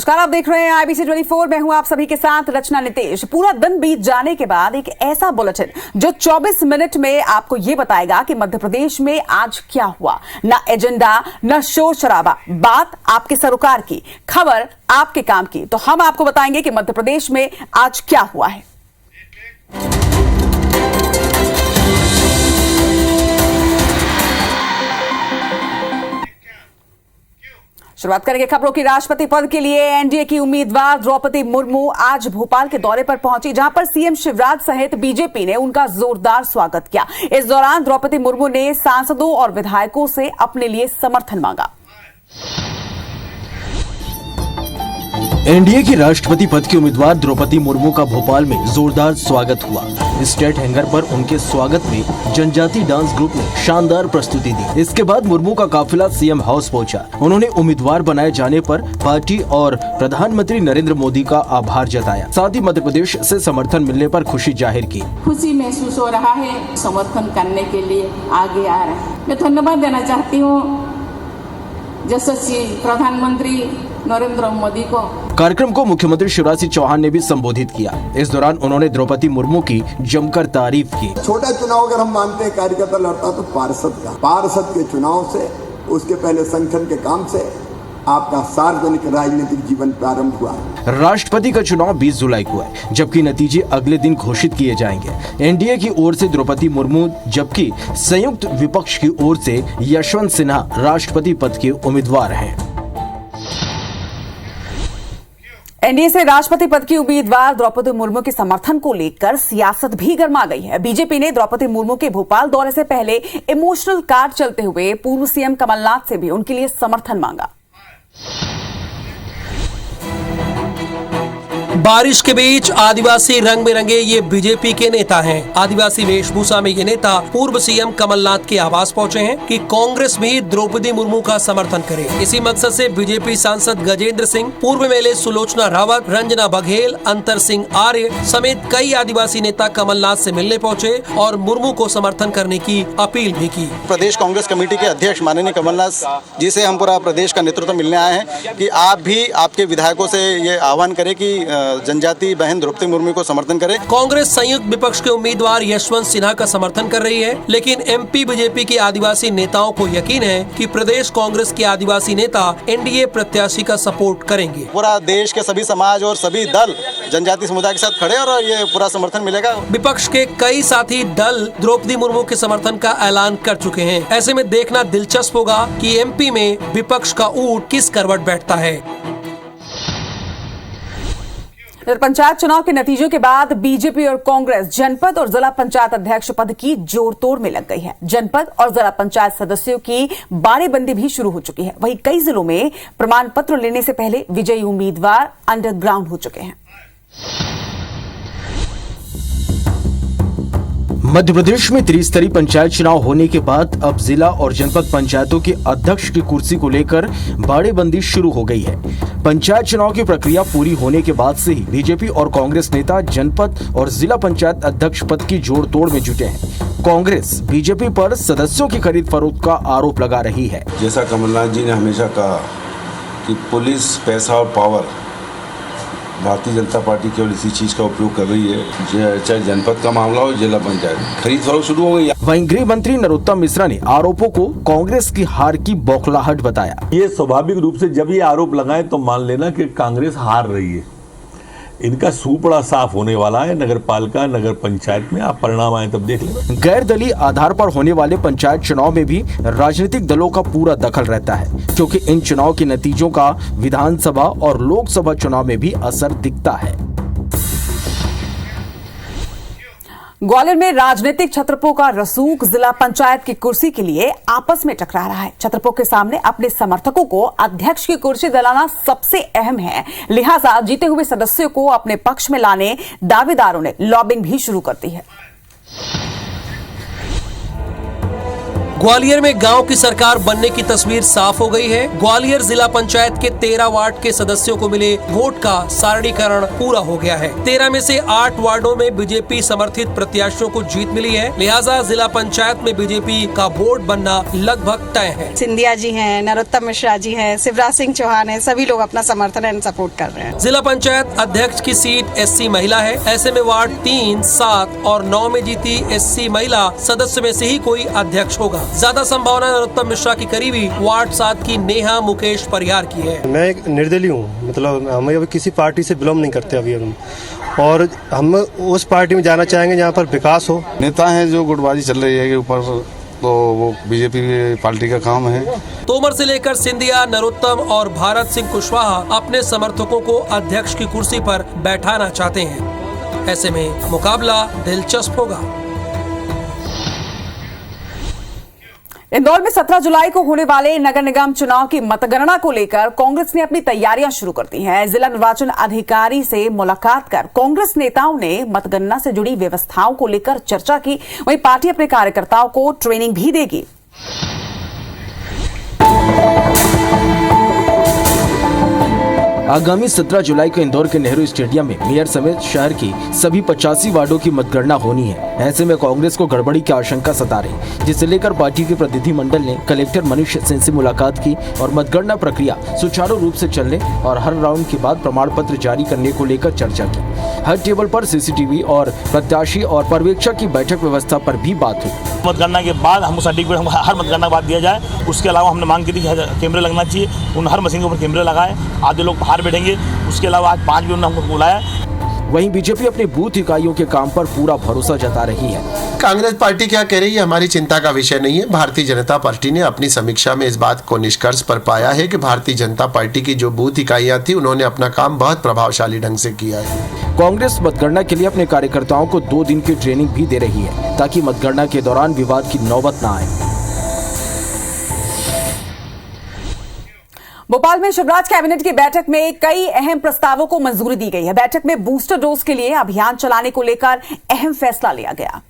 नमस्कार, आप देख रहे हैं आईबीसी 24। मैं हूं आप सभी के साथ रचना नितेश। पूरा दिन बीत जाने के बाद एक ऐसा बुलेटिन जो 24 मिनट में आपको यह बताएगा कि मध्य प्रदेश में आज क्या हुआ। न एजेंडा, न शोर शराबा, बात आपके सरोकार की, खबर आपके काम की। तो हम आपको बताएंगे कि मध्य प्रदेश में आज क्या हुआ है। शुरुआत करेंगे खबरों की। राष्ट्रपति पद के लिए एनडीए की उम्मीदवार द्रौपदी मुर्मू आज भोपाल के दौरे पर पहुंची, जहां पर सीएम शिवराज सहित बीजेपी ने उनका जोरदार स्वागत किया। इस दौरान द्रौपदी मुर्मू ने सांसदों और विधायकों से अपने लिए समर्थन मांगा। एनडीए की राष्ट्रपति पद की उम्मीदवार द्रौपदी मुर्मू का भोपाल में जोरदार स्वागत हुआ। स्टेट हैंगर पर उनके स्वागत में जनजाति डांस ग्रुप ने शानदार प्रस्तुति दी। इसके बाद मुर्मू का काफिला सीएम हाउस पहुंचा। उन्होंने उम्मीदवार बनाए जाने पर पार्टी और प्रधानमंत्री नरेंद्र मोदी का आभार जताया। साथ ही मध्य प्रदेश से समर्थन मिलने पर खुशी जाहिर की। खुशी महसूस हो रहा है, समर्थन करने के लिए आगे आ रहे हैं। मैं धन्यवाद देना चाहती हूँ यशस्वी प्रधानमंत्री नरेंद्र मोदी को। कार्यक्रम को मुख्यमंत्री शिवराज सिंह चौहान ने भी संबोधित किया। इस दौरान उन्होंने द्रौपदी मुर्मू की जमकर तारीफ की। छोटा चुनाव अगर हम मानते हैं कार्यकर्ता लड़ता तो पार्षद के चुनाव से, उसके पहले संगठन के काम से आपका सार्वजनिक राजनीतिक जीवन प्रारंभ हुआ। राष्ट्रपति का चुनाव 20 जुलाई को है, जबकि नतीजे अगले दिन घोषित किए जाएंगे। एनडीए की ओर से द्रौपदी मुर्मू, जबकि संयुक्त विपक्ष की ओर से यशवंत सिन्हा राष्ट्रपति पद के उम्मीदवार हैं। एनडीए से राष्ट्रपति पद की उम्मीदवार द्रौपदी मुर्मू के समर्थन को लेकर सियासत भी गर्मा गई है। बीजेपी ने द्रौपदी मुर्मू के भोपाल दौरे से पहले इमोशनल कार्ड चलते हुए पूर्व सीएम कमलनाथ से भी उनके लिए समर्थन मांगा। बारिश के बीच आदिवासी रंग में रंगे ये बीजेपी के नेता हैं। आदिवासी वेशभूषा में ये नेता पूर्व सीएम कमलनाथ के आवास पहुंचे हैं कि कांग्रेस भी द्रौपदी मुर्मू का समर्थन करे। इसी मकसद से बीजेपी सांसद गजेंद्र सिंह, पूर्व एमएलए सुलोचना रावत, रंजना बघेल, अंतर सिंह आर्य समेत कई आदिवासी नेता कमलनाथ से मिलने पहुंचे और मुर्मू को समर्थन करने की अपील भी की। प्रदेश कांग्रेस कमेटी के अध्यक्ष माननीय कमलनाथ जी से हम पूरा प्रदेश का नेतृत्व मिलने आए हैं कि आप भी आपके विधायकों से ये आह्वान करें कि जनजाति बहन द्रौपदी मुर्मू को समर्थन करे। कांग्रेस संयुक्त विपक्ष के उम्मीदवार यशवंत सिन्हा का समर्थन कर रही है, लेकिन एमपी बीजेपी के आदिवासी नेताओं को यकीन है कि प्रदेश कांग्रेस के आदिवासी नेता एनडीए प्रत्याशी का सपोर्ट करेंगे। पूरा देश के सभी समाज और सभी दल जनजाति समुदाय के साथ खड़े और ये पूरा समर्थन मिलेगा। विपक्ष के कई साथी दल द्रौपदी मुर्मू के समर्थन का ऐलान कर चुके हैं। ऐसे में देखना दिलचस्प होगा कि एमपी में विपक्ष का ऊंट किस करवट बैठता है। पंचायत चुनाव के नतीजों के बाद बीजेपी और कांग्रेस जनपद और जिला पंचायत अध्यक्ष पद की जोड़तोड़ में लग गई है। जनपद और जिला पंचायत सदस्यों की बाड़ेबंदी भी शुरू हो चुकी है। वहीं कई जिलों में प्रमाण पत्र लेने से पहले विजयी उम्मीदवार अंडरग्राउंड हो चुके हैं। मध्य प्रदेश में त्रिस्तरीय पंचायत चुनाव होने के बाद अब जिला और जनपद पंचायतों के अध्यक्ष की कुर्सी को लेकर बाड़ेबंदी शुरू हो गई है। पंचायत चुनाव की प्रक्रिया पूरी होने के बाद से ही बीजेपी और कांग्रेस नेता जनपद और जिला पंचायत अध्यक्ष पद की जोड़ तोड़ में जुटे हैं। कांग्रेस बीजेपी पर सदस्यों की खरीद फरोख्त का आरोप लगा रही है। जैसा कमलनाथ जी ने हमेशा कहा कि पुलिस, पैसा और पावर, भारतीय जनता पार्टी केवल इसी चीज का उपयोग कर रही है। चाहे जनपद का मामला हो, जिला पंचायत, खरीद फरोख्त शुरू हो गई। वहीं गृह मंत्री नरोत्तम मिश्रा ने आरोपों को कांग्रेस की हार की बौखलाहट बताया। ये स्वाभाविक रूप से जब ये आरोप लगाए तो मान लेना कि कांग्रेस हार रही है। इनका सूपड़ा साफ होने वाला है। नगर पालिका, नगर पंचायत में आप परिणाम आए तब देख लें। गैर दलीय आधार पर होने वाले पंचायत चुनाव में भी राजनीतिक दलों का पूरा दखल रहता है, क्योंकि इन चुनाव के नतीजों का विधानसभा और लोकसभा चुनाव में भी असर दिखता है। ग्वालियर में राजनीतिक छत्रपों का रसूख जिला पंचायत की कुर्सी के लिए आपस में टकरा रहा है। छत्रपों के सामने अपने समर्थकों को अध्यक्ष की कुर्सी दिलाना सबसे अहम है, लिहाजा जीते हुए सदस्यों को अपने पक्ष में लाने दावेदारों ने लॉबिंग भी शुरू कर दी है। ग्वालियर में गांव की सरकार बनने की तस्वीर साफ हो गई है। ग्वालियर जिला पंचायत के 13 वार्ड के सदस्यों को मिले वोट का सारणीकरण पूरा हो गया है। 13 में से 8 वार्डों में बीजेपी समर्थित प्रत्याशियों को जीत मिली है, लिहाजा जिला पंचायत में बीजेपी का बोर्ड बनना लगभग तय है। सिंधिया जी हैं, नरोत्तम मिश्रा जी हैं, शिवराज सिंह चौहान है, सभी लोग अपना समर्थन एंड सपोर्ट कर रहे हैं। जिला पंचायत अध्यक्ष की सीट SC महिला है। ऐसे में वार्ड 3, 7 और 9 में जीती SC महिला सदस्य में से ही कोई अध्यक्ष होगा। ज्यादा संभावना नरोत्तम मिश्रा की करीबी वार्ड 7 की नेहा मुकेश परिहार की है। मैं एक निर्दलीय हूँ, मतलब हम अभी किसी पार्टी से बिलोंग नहीं करते अभी हम, और हम उस पार्टी में जाना चाहेंगे जहाँ पर विकास हो। नेता हैं जो गुटबाजी चल रही है के ऊपर, तो वो बीजेपी पार्टी का काम है। तोमर से लेकर सिंधिया, नरोत्तम और भारत सिंह कुशवाहा अपने समर्थकों को अध्यक्ष की कुर्सी पर बैठाना चाहते हैं। ऐसे में मुकाबला दिलचस्प होगा। इंदौर में 17 जुलाई को होने वाले नगर निगम चुनाव की मतगणना को लेकर कांग्रेस ने अपनी तैयारियां शुरू कर दी हैं। जिला निर्वाचन अधिकारी से मुलाकात कर कांग्रेस नेताओं ने मतगणना से जुड़ी व्यवस्थाओं को लेकर चर्चा की। वहीं पार्टी अपने कार्यकर्ताओं को ट्रेनिंग भी देगी। आगामी 17 जुलाई को इंदौर के नेहरू स्टेडियम में मेयर समेत शहर की सभी 85 वार्डों की मतगणना होनी है। ऐसे में कांग्रेस को गड़बड़ी की आशंका सता रही, जिसे लेकर पार्टी के प्रतिनिधिमंडल ने कलेक्टर मनीष सिंह से मुलाकात की और मतगणना प्रक्रिया सुचारू रूप से चलने और हर राउंड के बाद प्रमाण पत्र जारी करने को लेकर चर्चा की। हर टेबल पर CCTV और प्रत्याशी और पर्यवेक्षक की बैठक व्यवस्था पर भी बात हुई। मतगणना के बाद हम सर्टिफिकेट हर मतगणना के बाद दिया जाए। उसके अलावा हमने मांग की थी कि कैमरे लगना चाहिए, उन हर मशीन के ऊपर कैमरे लगाए, आधे लोग बाहर बैठेंगे। उसके अलावा आज 5 भी उन्होंने हमको बुलाया। वहीं बीजेपी अपनी बूथ इकाइयों के काम पर पूरा भरोसा जता रही है। कांग्रेस पार्टी क्या कह रही है हमारी चिंता का विषय नहीं है। भारतीय जनता पार्टी ने अपनी समीक्षा में इस बात को निष्कर्ष पर पाया है कि भारतीय जनता पार्टी की जो बूथ इकाइयां थी उन्होंने अपना काम बहुत प्रभावशाली ढंग से किया है। कांग्रेस मतगणना के लिए अपने कार्यकर्ताओं को 2 दिन की ट्रेनिंग भी दे रही है, ताकि मतगणना के दौरान विवाद की नौबत न आए। भोपाल में शिवराज कैबिनेट की बैठक में कई अहम प्रस्तावों को मंजूरी दी गई है। बैठक में बूस्टर डोज के लिए अभियान चलाने को लेकर अहम फैसला लिया गया।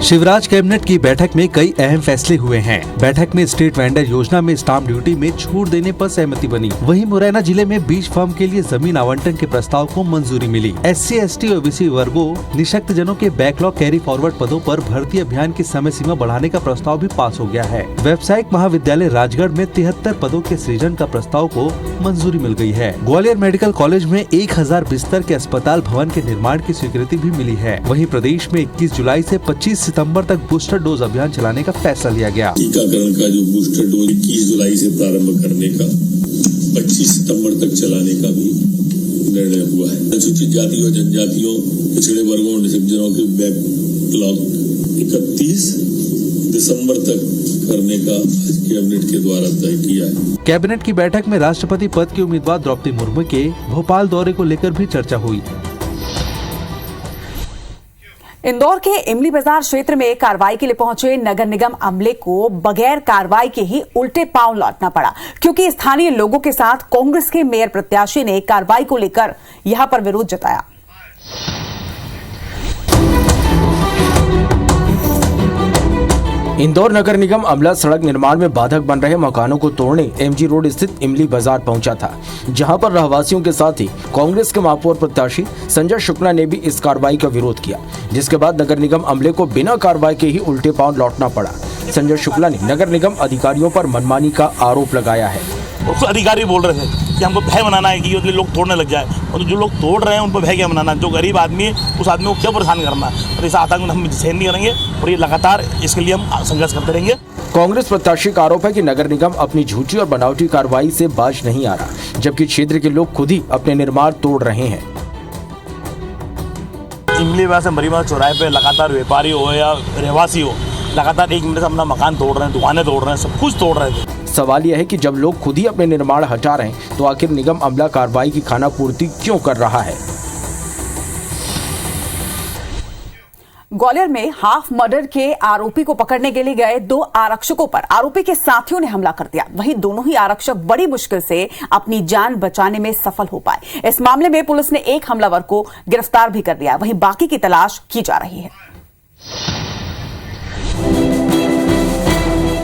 शिवराज कैबिनेट की बैठक में कई अहम फैसले हुए हैं। बैठक में स्टेट वेंडर योजना में स्टाम्प ड्यूटी में छूट देने पर सहमति बनी। वहीं मुरैना जिले में बीज फार्म के लिए जमीन आवंटन के प्रस्ताव को मंजूरी मिली। SC, ST और OBC वर्गों निशक्त जनों के बैकलॉग कैरी फॉरवर्ड पदों पर भर्ती अभियान की समय सीमा बढ़ाने का प्रस्ताव भी पास हो गया है। व्यावसायिक महाविद्यालय राजगढ़ में 73 पदों के सृजन का प्रस्ताव को मंजूरी मिल गई है। ग्वालियर मेडिकल कॉलेज में 1000 बिस्तर के अस्पताल भवन के निर्माण की स्वीकृति भी मिली है। वहीं प्रदेश में 21 जुलाई से 25 सितंबर तक बूस्टर डोज अभियान चलाने का फैसला लिया गया। टीकाकरण का जो बूस्टर डोज 21 जुलाई से प्रारंभ करने का 25 सितंबर तक चलाने का भी निर्णय हुआ है। अनुसूचित जाति और जनजातियों, पिछड़े वर्गों, निशक्तजनों के बैकलॉग 31 दिसंबर तक करने का कैबिनेट के द्वारा तय किया है। कैबिनेट की बैठक में राष्ट्रपति पद की उम्मीदवार द्रौपदी मुर्मू के भोपाल दौरे को लेकर भी चर्चा हुई। इंदौर के इमली बाजार क्षेत्र में कार्रवाई के लिए पहुंचे नगर निगम अमले को बगैर कार्रवाई के ही उल्टे पांव लौटना पड़ा, क्योंकि स्थानीय लोगों के साथ कांग्रेस के मेयर प्रत्याशी ने कार्रवाई को लेकर यहां पर विरोध जताया। इंदौर नगर निगम अमला सड़क निर्माण में बाधक बन रहे मकानों को तोड़ने MG रोड स्थित इमली बाजार पहुंचा था, जहां पर रहवासियों के साथ ही कांग्रेस के महापौर प्रत्याशी संजय शुक्ला ने भी इस कार्रवाई का विरोध किया, जिसके बाद नगर निगम अमले को बिना कार्रवाई के ही उल्टे पांव लौटना पड़ा। संजय शुक्ला ने नगर निगम अधिकारियों पर मनमानी का आरोप लगाया है। अधिकारी बोल रहे थे कि हमको भय बनाना है कि लोग तोड़ने लग जाए, और जो लोग तोड़ रहे हैं उन पर भय क्या बनाना। जो गरीब आदमी है उस आदमी को क्यों परेशान करना, और इस आतंक हम सहन नहीं करेंगे और ये लगातार इसके लिए हम संघर्ष करते रहेंगे। कांग्रेस प्रत्याशी का आरोप है कि नगर निगम अपनी झूठी और बनावटी कार्रवाई से बाज नहीं आ रहा, जबकि क्षेत्र के लोग खुद ही अपने निर्माण तोड़ रहे हैं। इमली बाजार से मरीमा चौराहे पे लगातार व्यापारी हो या रहवासी हो, लगातार 1 मिनट से अपना मकान तोड़ रहे हैं, दुकानें तोड़ रहे हैं, सब कुछ तोड़ रहे थे। सवाल यह है कि जब लोग खुद ही अपने निर्माण हटा रहे हैं, तो आखिर निगम अमला कार्रवाई की खानापूर्ति क्यों कर रहा है? ग्वालियर में हाफ मर्डर के आरोपी को पकड़ने के लिए गए 2 आरक्षकों पर आरोपी के साथियों ने हमला कर दिया। वहीं दोनों ही आरक्षक बड़ी मुश्किल से अपनी जान बचाने में सफल हो पाए। इस मामले में पुलिस ने एक हमलावर को गिरफ्तार भी कर लिया, वहीं बाकी की तलाश की जा रही है।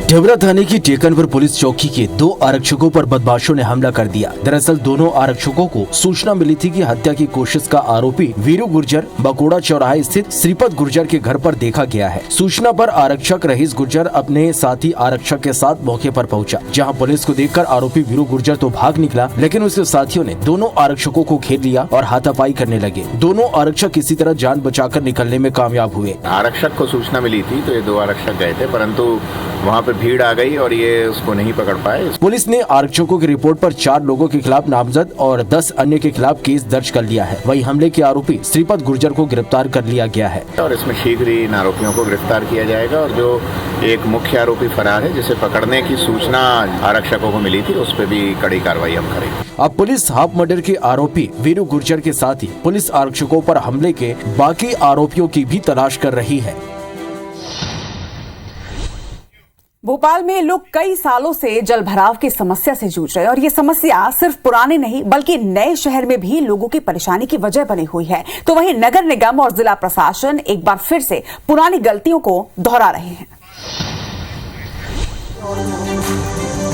ढेबरा थाने की टेकनपुर पुलिस चौकी के 2 आरक्षकों पर बदमाशों ने हमला कर दिया। दरअसल दोनों आरक्षकों को सूचना मिली थी कि हत्या की कोशिश का आरोपी वीरू गुर्जर बकोड़ा चौराहे स्थित श्रीपत गुर्जर के घर पर देखा गया है। सूचना पर आरक्षक रहीस गुर्जर अपने साथी आरक्षक के साथ मौके पर पहुंचा, जहां पुलिस को देखकर आरोपी वीरू गुर्जर तो भाग निकला, लेकिन उसके साथियों ने दोनों आरक्षकों को घेर लिया और हाथापाई करने लगे। दोनों आरक्षक किसी तरह जान बचाकर निकलने में कामयाब हुए। आरक्षक को सूचना मिली थी तो ये 2 आरक्षक गए थे, परंतु वहाँ पे भीड़ आ गई और ये उसको नहीं पकड़ पाए। पुलिस ने आरक्षकों की रिपोर्ट पर 4 लोगों के खिलाफ नामजद और 10 अन्य के खिलाफ केस दर्ज कर लिया है। वहीं हमले के आरोपी श्रीपत गुर्जर को गिरफ्तार कर लिया गया है और इसमें शीघ्र ही इन आरोपियों को गिरफ्तार किया जाएगा और जो एक मुख्य आरोपी फरार है, जिसे पकड़ने की सूचना आरक्षकों को मिली थी, उस पर भी कड़ी कार्रवाई हम करेंगे। अब पुलिस हाफ मर्डर के आरोपी वीरू गुर्जर के साथ ही पुलिस आरक्षकों पर हमले के बाकी आरोपियों की भी तलाश कर रही है। भोपाल में लोग कई सालों से जलभराव की समस्या से जूझ रहे हैं और ये समस्या सिर्फ पुराने नहीं बल्कि नए शहर में भी लोगों की परेशानी की वजह बनी हुई है। तो वहीं नगर निगम और जिला प्रशासन एक बार फिर से पुरानी गलतियों को दोहरा रहे हैं।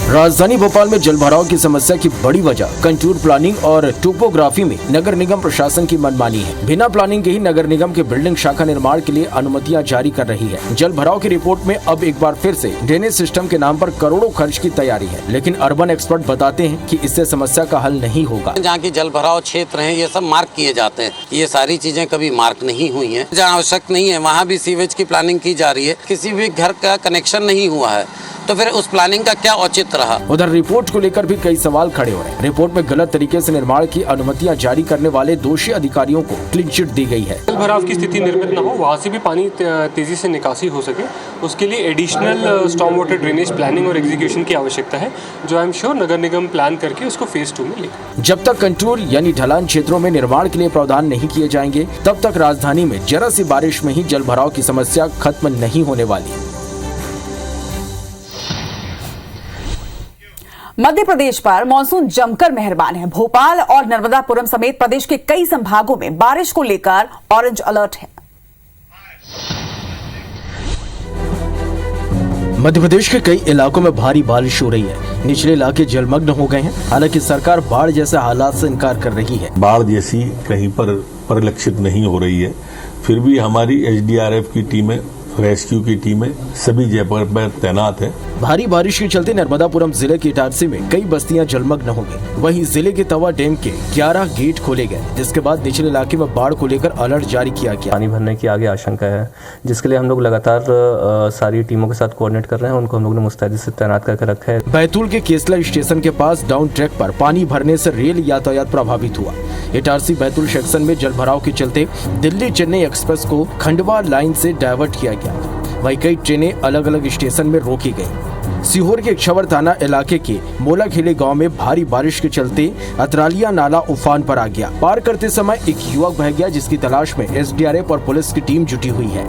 राजधानी भोपाल में जलभराव की समस्या की बड़ी वजह कंटूर प्लानिंग और टोपोग्राफी में नगर निगम प्रशासन की मनमानी है। बिना प्लानिंग के ही नगर निगम के बिल्डिंग शाखा निर्माण के लिए अनुमतियां जारी कर रही है। जलभराव की रिपोर्ट में अब एक बार फिर से ड्रेनेज सिस्टम के नाम पर करोड़ों खर्च की तैयारी है, लेकिन अर्बन एक्सपर्ट बताते हैं कि इससे समस्या का हल नहीं होगा। जहाँ की जलभराव क्षेत्र है ये सब मार्क किए जाते हैं, ये सारी चीजें कभी मार्क नहीं हुई है। जहाँ आवश्यक नहीं है वहाँ भी सीवेज की प्लानिंग की जा रही है, किसी भी घर का कनेक्शन नहीं हुआ है, तो फिर उस प्लानिंग का क्या औचित्य रहा। उधर रिपोर्ट को लेकर भी कई सवाल खड़े हो रहे हैं। रिपोर्ट में गलत तरीके से निर्माण की अनुमतियां जारी करने वाले दोषी अधिकारियों को क्लीन चिट दी गई है। जलभराव की स्थिति निर्मित न हो, वहाँ से भी पानी तेजी से निकासी हो सके, उसके लिए additional storm water drainage planning और एग्जीक्यूशन की आवश्यकता है, जो I am sure Nagar Nigam plan करके उसको फेज 2 में लेगा। जब तक कंटूर यानी ढलान क्षेत्रों में निर्माण के लिए प्रावधान नहीं किए जाएंगे, तब तक राजधानी में जरा सी बारिश में ही जलभराव की समस्या खत्म नहीं होने वाली। मध्य प्रदेश पर मानसून जमकर मेहरबान है। भोपाल और नर्मदापुरम समेत प्रदेश के कई संभागों में बारिश को लेकर ऑरेंज अलर्ट है। मध्य प्रदेश के कई इलाकों में भारी बारिश हो रही है। निचले इलाके जलमग्न हो गए हैं। हालांकि सरकार बाढ़ जैसे हालात से इनकार कर रही है। बाढ़ जैसी कहीं पर परिलक्षित नहीं हो रही है, फिर भी हमारी एसडीआरएफ की टीमें, रेस्क्यू की टीमें सभी जगह पर तैनात है। भारी बारिश के चलते नर्मदापुरम जिले के इटारसी में कई बस्तियां जलमग्न हो गई। वहीं जिले के तवा डैम के 11 गेट खोले गए, जिसके बाद निचले इलाके में बाढ़ को लेकर अलर्ट जारी किया गया। पानी भरने की आगे आशंका है, जिसके लिए हम लोग लगातार सारी टीमों के साथ कोऑर्डिनेट कर रहे हैं। उनको हम लोग ने मुस्तैदी से तैनात करके रखा है। बैतूल के केसला स्टेशन के पास डाउन ट्रैक पर पानी भरने से रेल यातायात प्रभावित हुआ। इटारसी बैतूल सेक्शन में जलभराव के चलते दिल्ली चेन्नई एक्सप्रेस को खंडवा लाइन से डायवर्ट किया गया। वहीं कई ट्रेनें अलग अलग स्टेशन में रोकी गई। सीहोर के इछावर थाना इलाके के मोलाखेले गांव में भारी बारिश के चलते अतरालिया नाला उफान पर आ गया। पार करते समय एक युवक बह गया, जिसकी तलाश में एसडीआरएफ और पुलिस की टीम जुटी हुई है।